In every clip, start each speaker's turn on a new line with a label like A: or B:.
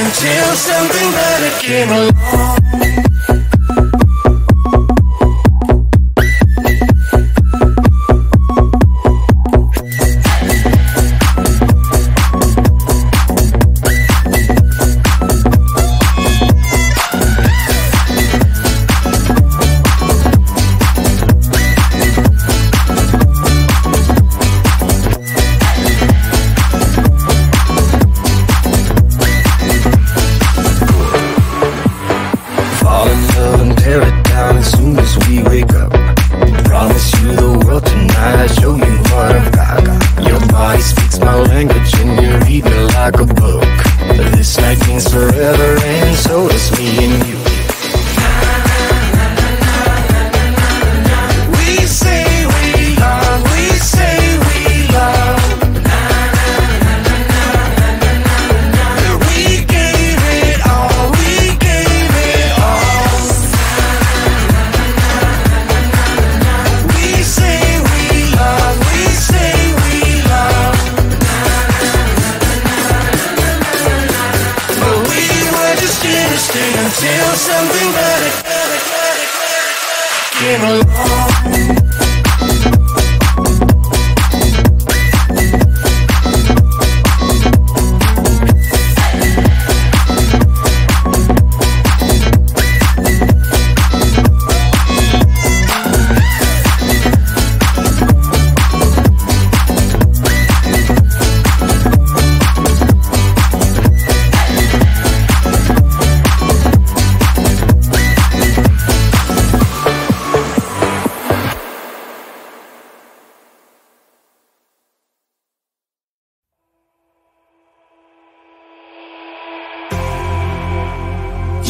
A: until something better came along. like a book. This night means forever, and so does me and you. We say we love, we say we love. We gave it all, we gave it all. We say we love, we say we love. But we were just innocent until something better came along.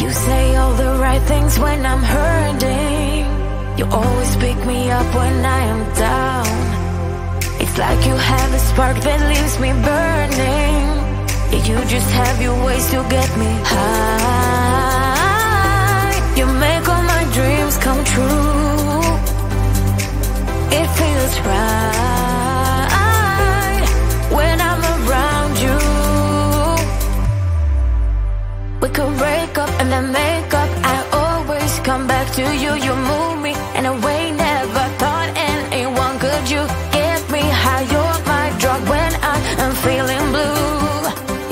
B: You say all the right things when I'm hurting. You always pick me up when I am down. It's like you have a spark that leaves me burning. Yeah, you just have your ways to get me high. You make all my dreams come true. It feels right when I'm around you. We could break up and then make up. I always come back to you. You move me in a way never thought anyone could. You get me high. You're my drug when I am feeling blue.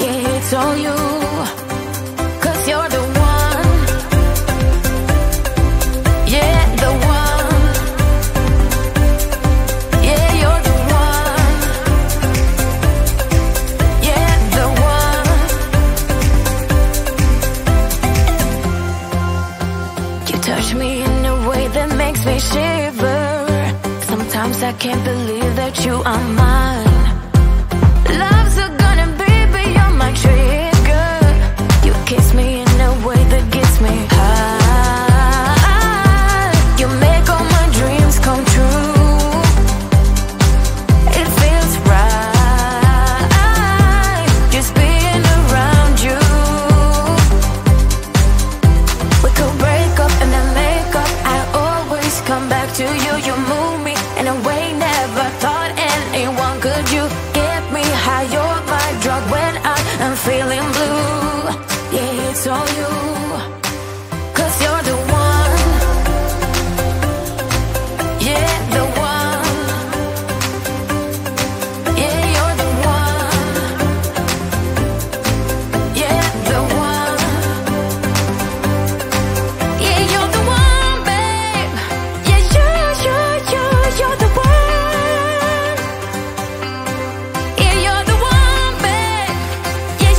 B: Yeah, it's all you. 'Cause you're the one. Yeah, the one. Yeah, you're the one. Yeah, the one. You touch me in a way that makes me shiver. Sometimes I can't believe that you are mine. Love's gonna be beyond my trigger. You kiss me in a way that gets me high. You make all my dreams come true. It feels right just being around you. We could break up and then make up. I always come back to you. You move me in a way never thought anyone could. You get me high. You're my drug when I am feeling blue. Yeah, it's all you. 'Cause you're the one. Yeah, the one. Yeah, you're the one. Yeah, the one. Yeah, you're the one, babe. Yeah, you're the one. Yeah, you're the one, babe. Yeah,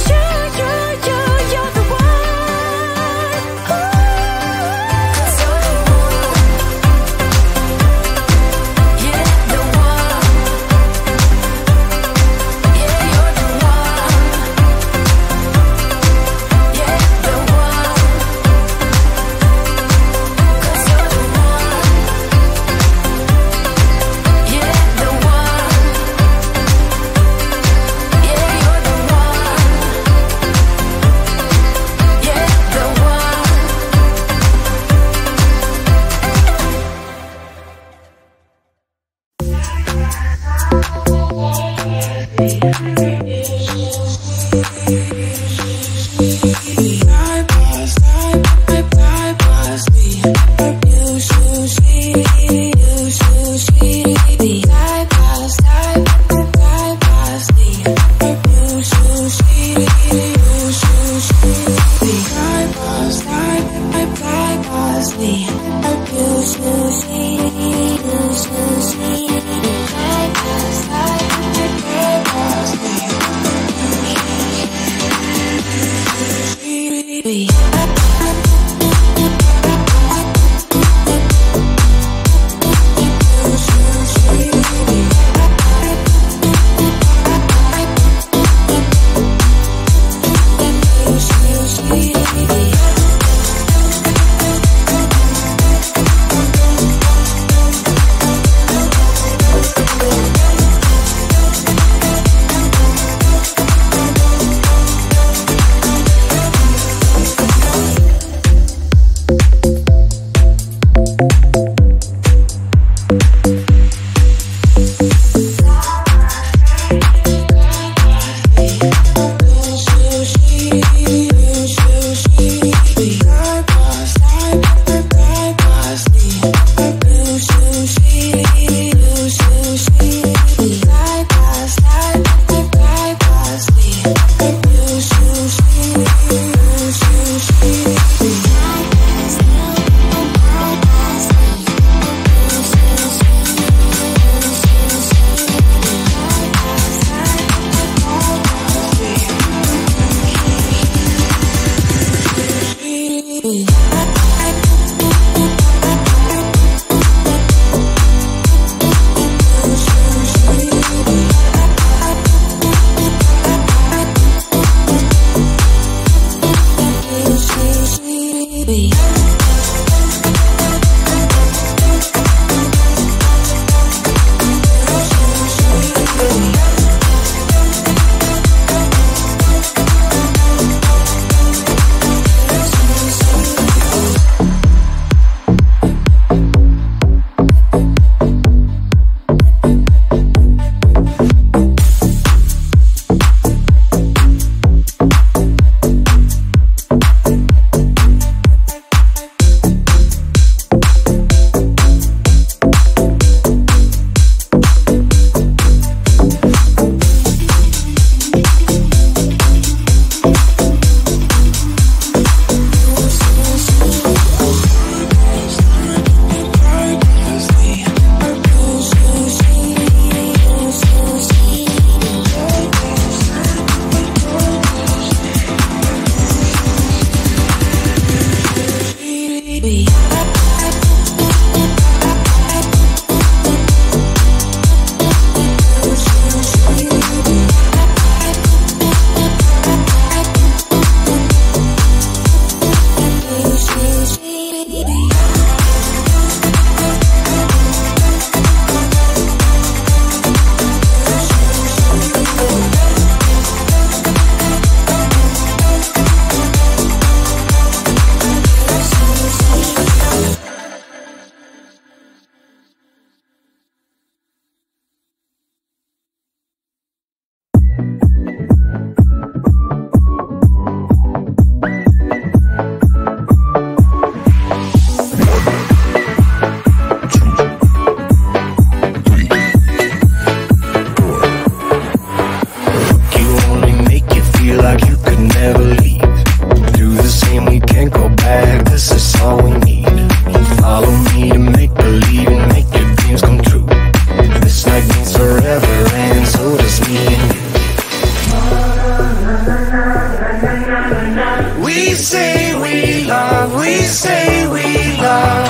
A: We say we love, we say we love.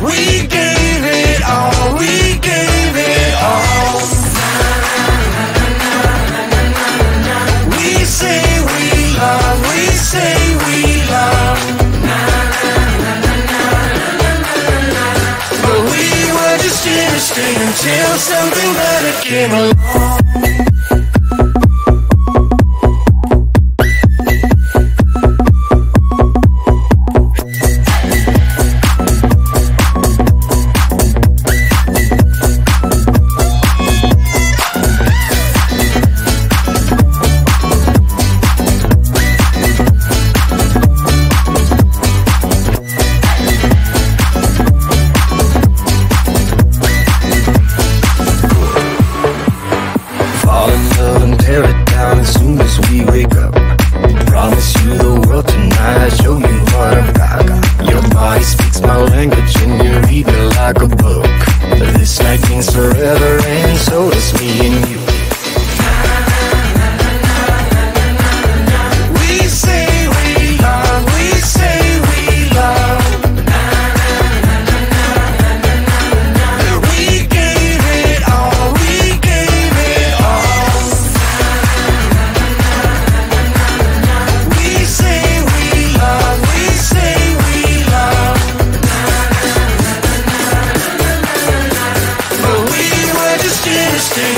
A: We gave it all, we gave it all. We say we love, we say we love. But we were just innocent until something better came along.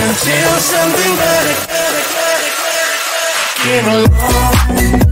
A: Until something better came along.